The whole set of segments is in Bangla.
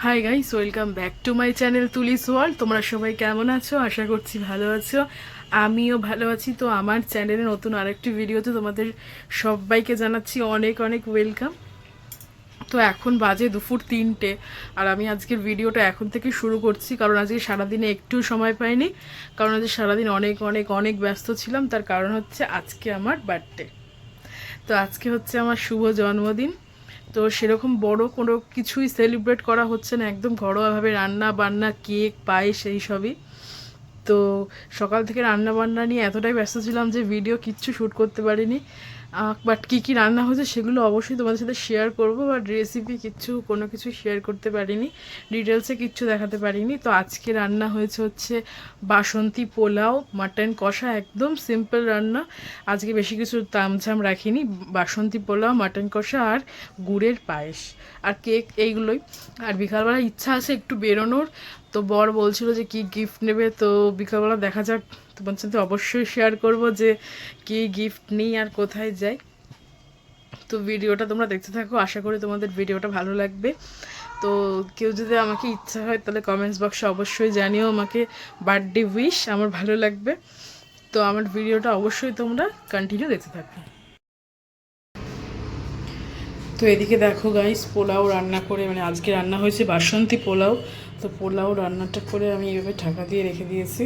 High guys, welcome back to my channel Tuli's world. তোমরা সবাই কেমন আছো? আশা করছি ভালো আছো। আমিও ভালো আছি। তো আমার চ্যানেলে নতুন আরেকটি ভিডিওতে তোমাদের সবাইকে জানাচ্ছি অনেক অনেক ওয়েলকাম। তো এখন বাজে দুপুর 3টে, আর আমি আজকের ভিডিওটা এখন থেকে শুরু করছি, কারণ আজকে সারাদিনে একটু সময় পাইনি। কারণ আজকে সারাদিন অনেক অনেক অনেক ব্যস্ত ছিলাম। তার কারণ হচ্ছে আজকে আমার বার্থডে। তো আজকে হচ্ছে আমার শুভ জন্মদিন। তো সেরকম বড় কোনো কিছুই সেলিব্রেট করা হচ্ছে না, একদম ঘরোয়াভাবে রান্না বান্না, কেক, পায়েস, এই সবই। তো সকাল থেকে রান্না বান্না নিয়ে এতটাই ব্যস্ত ছিলাম যে ভিডিও কিচ্ছু শ্যুট করতে পারিনি। বাট কী কী রান্না হয়েছে সেগুলো অবশ্যই তোমাদের সাথে শেয়ার করবো, বাট রেসিপি কোনো কিছু শেয়ার করতে পারিনি, ডিটেলসে কিচ্ছু দেখাতে পারিনি। তো আজকে রান্না হচ্ছে বাসন্তী পোলাও, মাটন কষা, একদম সিম্পল রান্না। আজকে বেশি কিছু তামঝাম রাখিনি। বাসন্তী পোলাও, মাটন কষা আর গুড়ের পায়েস আর কেক, এইগুলোই। আর বিকালবেলা ইচ্ছা আছে একটু বেরোনোর। তো বর বলছিল যে কি গিফট নেবে, তো বিকালবেলা দেখা যাক। তোমার সাথে অবশ্যই শেয়ার করব যে কি গিফট নিই আর কোথায় যাই। তো ভিডিওটা তোমরা দেখতে থাকো, আশা করি তোমাদের ভিডিওটা ভালো লাগবে। তো কেউ যদি আমাকে ইচ্ছা হয় তাহলে কমেন্টস বক্সে অবশ্যই জানিও আমাকে বার্থডে উইশ, আমার ভালো লাগবে। তো আমার ভিডিওটা অবশ্যই তোমরা কন্টিনিউ দেখতে থাকো। তো এদিকে দেখো গাইস, পোলাও রান্না করে, মানে আজকে রান্না হয়েছে বাসন্তী পোলাও। তো পোলাও রান্নাটা করে আমি এইভাবে ঢাকা দিয়ে রেখে দিয়েছি।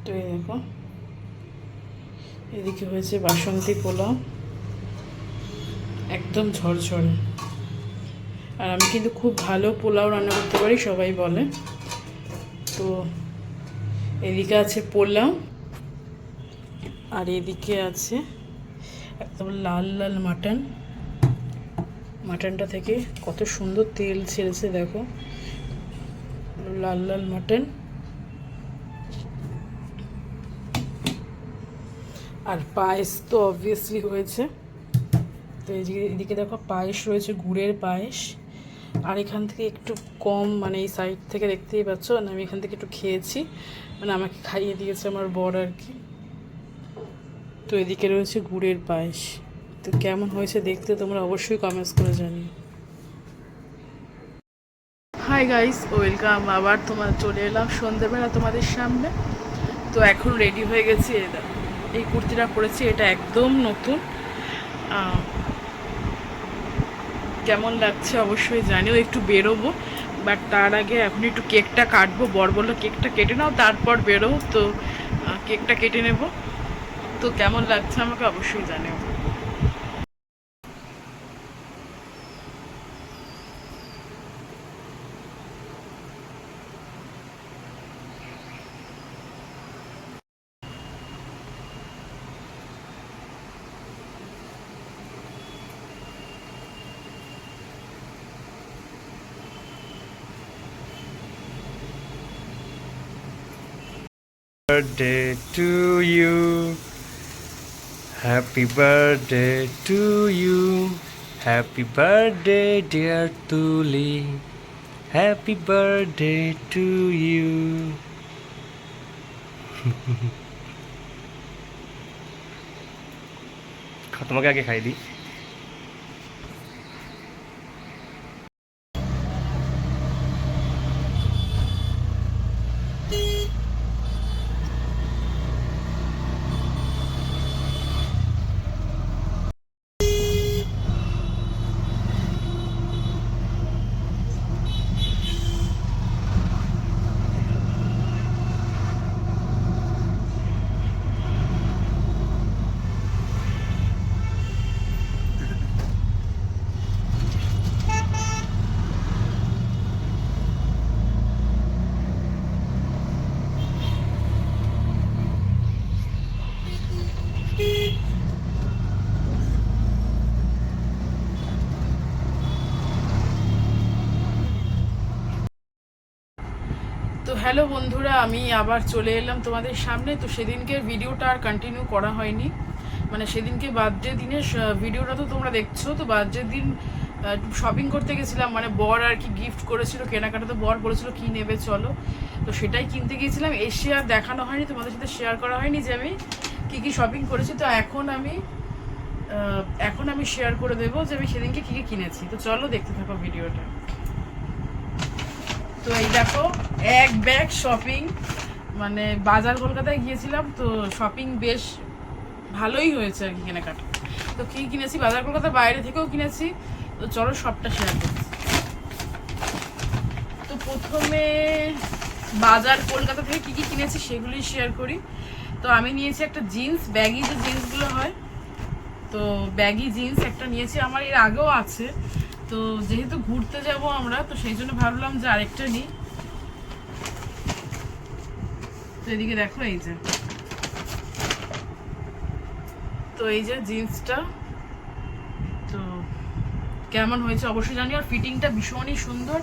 তো এই দেখো, এদিকে হয়েছে বাসন্তী পোলাও, একদম ঝরঝরে। আর আমি কিন্তু খুব ভালো পোলাও রান্না করতে পারি, সবাই বলে। তো এদিকে আছে পোলাও, আর এদিকে আছে একদম লাল লাল মাটন। মাটনটা থেকে কত সুন্দর তেল ছেড়েছে দেখো, লাল লাল মাটন। আর পায়েস তো অবভিয়াসলি হয়েছে। তো এদিকে দেখো পায়েস রয়েছে, গুড়ের পায়েস। আর এখান থেকে একটু কম, মানে এই সাইড থেকে দেখতেই পাচ্ছ, মানে আমি এখান থেকে একটু খেয়েছি, মানে আমাকে খাইয়ে দিয়েছে আমার বর আর কি। তো এদিকে রয়েছে গুড়ের পায়েস। তো কেমন হয়েছে দেখতে তোমরা অবশ্যই কমেন্টস করে জানিও। High guys, welcome. আবার চলে এলাম সন্ধ্যেবেলা তোমাদের সামনে। তো এখন রেডি হয়ে গেছি। এই কুর্তিটা পরেছি, এটা একদম নতুন। কেমন লাগছে অবশ্যই জানিও। একটু বেরোবো, বাট তার আগে এখন একটু কেকটা কাটবো। বর বললো কেকটা কেটে নাও তারপর বেরো। তো কেকটা কেটে নেব। তো কেমন লাগছে আমাকে অবশ্যই জানিও। Birthday to you. Happy birthday to you. Happy birthday, dear Tuli. Happy birthday to you. তোমাকে আগে খাই দিই। তো হ্যালো বন্ধুরা, আমি আবার চলে এলাম তোমাদের সামনে। তো সেদিনকে ভিডিওটা আর কন্টিনিউ করা হয়নি, মানে সেদিনকে বার্থডে দিনের ভিডিওটা তো তোমরা দেখছো। তো বার্থডে দিন শপিং করতে গেছিলাম, মানে বর আর কি গিফট করেছিল, কেনাকাটা। তো বর বলেছিল কি নেবে চলো, তো সেটাই কিনতে গিয়েছিলাম। এসে আর দেখানো হয়নি, তোমাদের সাথে শেয়ার করা হয়নি যে আমি কী শপিং করেছি। তো এখন আমি শেয়ার করে দেবো যে আমি সেদিনকে কী কিনেছি। তো চলো দেখতে থাকো ভিডিওটা। তো এই দেখো এক ব্যাগ শপিং, মানে বাজার কলকাতায় গিয়েছিলাম তো শপিং বেশ ভালোই হয়েছে আর কি কেনাকাটা। তো কী কিনেছি, বাজার কলকাতার বাইরে থেকেও কিনেছি, তো চলো সবটা শেয়ার করছি। তো প্রথমে বাজার কলকাতা থেকে কী কী কিনেছি সেগুলোই শেয়ার করি। তো আমি নিয়েছি একটা জিন্স, ব্যাগি যে জিন্সগুলো হয়, তো ব্যাগি জিন্স একটা নিয়েছি, আমার এর আগেও আছে। তো যেহেতু ঘুরতে যাব আমরা, তো সেই জন্য ভাবলাম যে আরেকটা নিই। তো এদিকে দেখো এই যে, তো এই যে জিন্সটা, তো কেমন হয়েছে অবশ্যই জানি। আর ফিটিংটা ভীষণই সুন্দর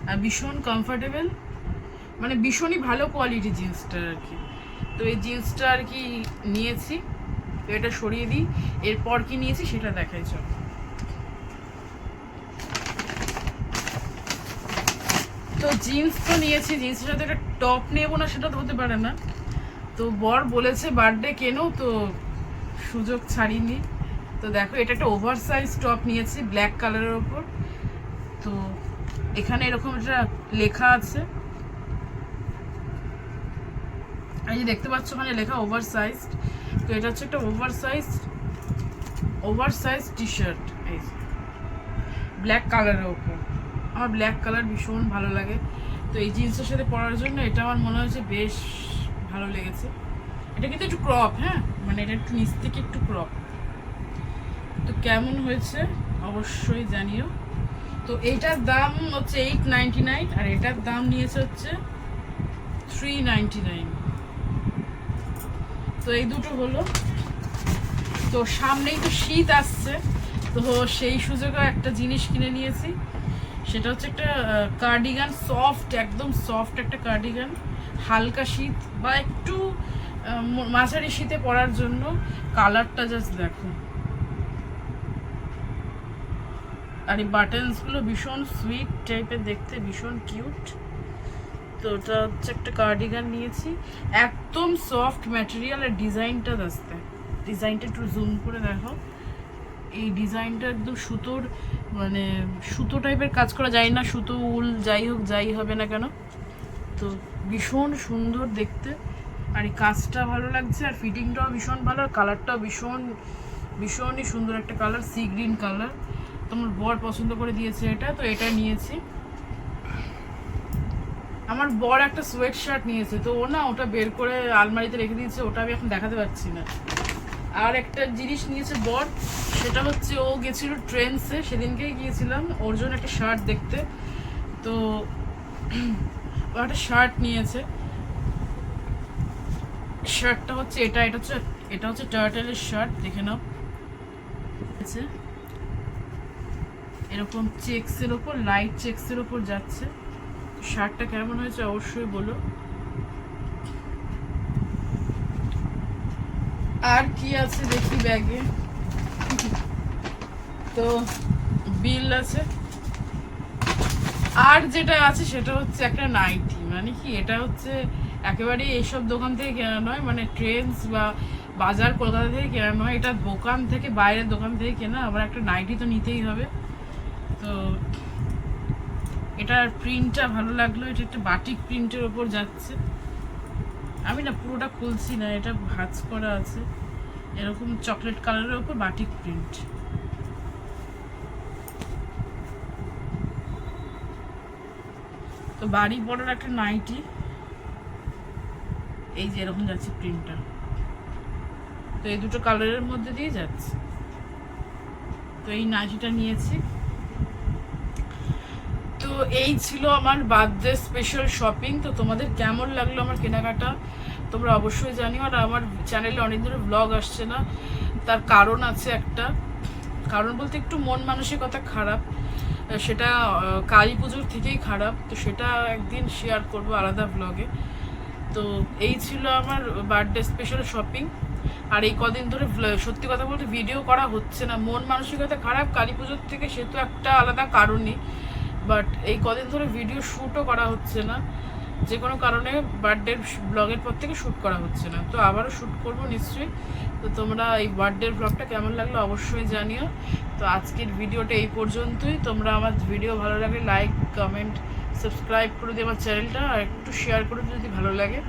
আর ভীষণ কমফোর্টেবল, মানে ভীষণই ভালো কোয়ালিটি জিন্সটা আর কি। তো এই জিন্সটা আর কি নিয়েছি। তো এটা সরিয়ে দিই, এরপর কি নিয়েছি সেটা দেখাই চলো। তো জিন্স তো নিয়েছি, জিন্সের সাথে একটা টপ নেবো না সেটা তো হতে পারে না। তো বর বলেছে বার্থডে কেন, তো সুযোগ ছাড়িনি। তো দেখো এটা একটা ওভার সাইজ টপ নিয়েছি ব্ল্যাক কালারের ওপর। তো এখানে এরকম একটা লেখা আছে, এই যে দেখতে পাচ্ছ মানে লেখা ওভার সাইজ। তো এটা হচ্ছে একটা ওভার সাইজ টি শার্ট, এই ব্ল্যাক কালারের ওপর। আমার ব্ল্যাক কালার ভীষণ ভালো লাগে, তো এই জিন্সের সাথে পরার জন্য এটা আমার মনে হয়েছে বেশ ভালো লেগেছে। এটা কিন্তু একটু ক্রপ, হ্যাঁ মানে এটা একটু নিচ থেকে একটু ক্রপ। তো কেমন হয়েছে অবশ্যই জানিও। তো এইটার দাম হচ্ছে 899 আর এটার দাম নিয়েছে হচ্ছে 399। তো এই দুটো হলো। তো সামনেই তো শীত আসছে, তো সেই সুযোগে একটা জিনিস কিনে নিয়েছি, সেটা হচ্ছে একটা কার্ডিগান, সফট, একদম সফট একটা কার্ডিগান, হালকা শীত বা একটু মাঝারি শীতে পরার জন্য। কালারটা জাস্ট দেখো, আর এই বাটনসগুলো ভীষণ সুইট টাইপের দেখতে, ভীষণ কিউট। তো ওটা হচ্ছে একটা কার্ডিগান নিয়েছি, একদম সফট ম্যাটেরিয়াল। আর ডিজাইনটা ডিজাইনটা একটু জুম করে দেখো, এই ডিজাইনটা একদম সুতোর, মানে সুতো টাইপের কাজ করা যায় না, সুতো উল যাই হোক যাই হবে না কেন। তো ভীষণ সুন্দর দেখতে, আর এই কাজটা ভালো লাগছে, আর ফিটিংটাও ভীষণ ভালো, আর কালারটাও ভীষণই সুন্দর একটা কালার, সি গ্রিন কালার। তোমার বর পছন্দ করে দিয়েছে এটা, তো এটা নিয়েছি। আমার বর একটা সোয়েট শার্ট নিয়েছে, তো ও না ওটা বের করে আলমারিতে রেখে দিয়েছে, ওটা আমি এখন দেখাতে পারছি না। আর একটা জিনিস নিয়েছে বর, সেটা হচ্ছে ও গেছিল ট্রেন্ডসে, সেদিনকেই গিয়েছিলাম ওর জন্য একটা শার্ট দেখতে। তো ও একটা শার্ট নিয়েছে, শার্টটা হচ্ছে এটা হচ্ছে টার্টেলের শার্ট, দেখে নাও। এরকম চেক্সের ওপর, লাইট চেক্সের ওপর যাচ্ছে। শার্টটা কেমন হয়েছে অবশ্যই বলো। আর কি আছে দেখি ব্যাগে, তো বিল আছে। আর যেটা আছে সেটা হচ্ছে একটা নাইটি, মানে কি এটা হচ্ছে একেবারেই এইসব দোকান থেকে কেনা নয়, মানে ট্রেন্ডস বা বাজার কলকাতা থেকে কেনা নয়, এটা দোকান থেকে, বাইরের দোকান থেকে কেনা। আমার একটা নাইটি তো নিতেই হবে। তো এটার প্রিন্টটা ভালো লাগলো, এটা একটা বাটিক প্রিন্টের ওপর যাচ্ছে। আমি না পুরোটা খুলছি না, এটা ভাঁজ করা আছে, এরকম চকলেট কালারের ওপর বাটিক প্রিন্ট। তো বাড়ি বড়ার একটা নাইটি, এই যে এরকম যাচ্ছে প্রিন্টটা। তো এই দুটো কালারের মধ্যে দিয়ে যাচ্ছে। তো এই নাইটিটা নিয়েছি। তো এই ছিল আমার বার্থডে স্পেশাল শপিং। তো তোমাদের কেমন লাগলো আমার কেনাকাটা তোমরা অবশ্যই জানিও। আর আমার চ্যানেলে অনেক ধরে ব্লগ আসছে না, তার কারণ আছে একটা, কারণ বলতে একটু মন মানসিকতা খারাপ, সেটা কালী পুজোর থেকেই খারাপ। তো সেটা একদিন শেয়ার করব আলাদা ব্লগে। তো এই ছিল আমার বার্থডে স্পেশাল শপিং। আর এই কদিন ধরে সত্যি কথা বলতে ভিডিও করা হচ্ছে না, মন মানসিকতা খারাপ কালী পুজোর থেকে, সে তো একটা আলাদা কারণই। বাট এই কদিন ধরে ভিডিও শ্যুটও করা হচ্ছে না, যে কোনো কারণে বার্থডের ব্লগের পর থেকে শ্যুট করা হচ্ছে না। তো আবারও শ্যুট করবো নিশ্চয়ই। তো তোমরা এই বার্থডের ব্লগটা কেমন লাগলো অবশ্যই জানিও। তো আজকের ভিডিওটা এই পর্যন্তই। তোমরা আমার ভিডিও ভালো লাগলে লাইক, কমেন্ট, সাবস্ক্রাইব করে দিও আমার চ্যানেলটা, আর একটু শেয়ার করে দিও যদি ভালো লাগে।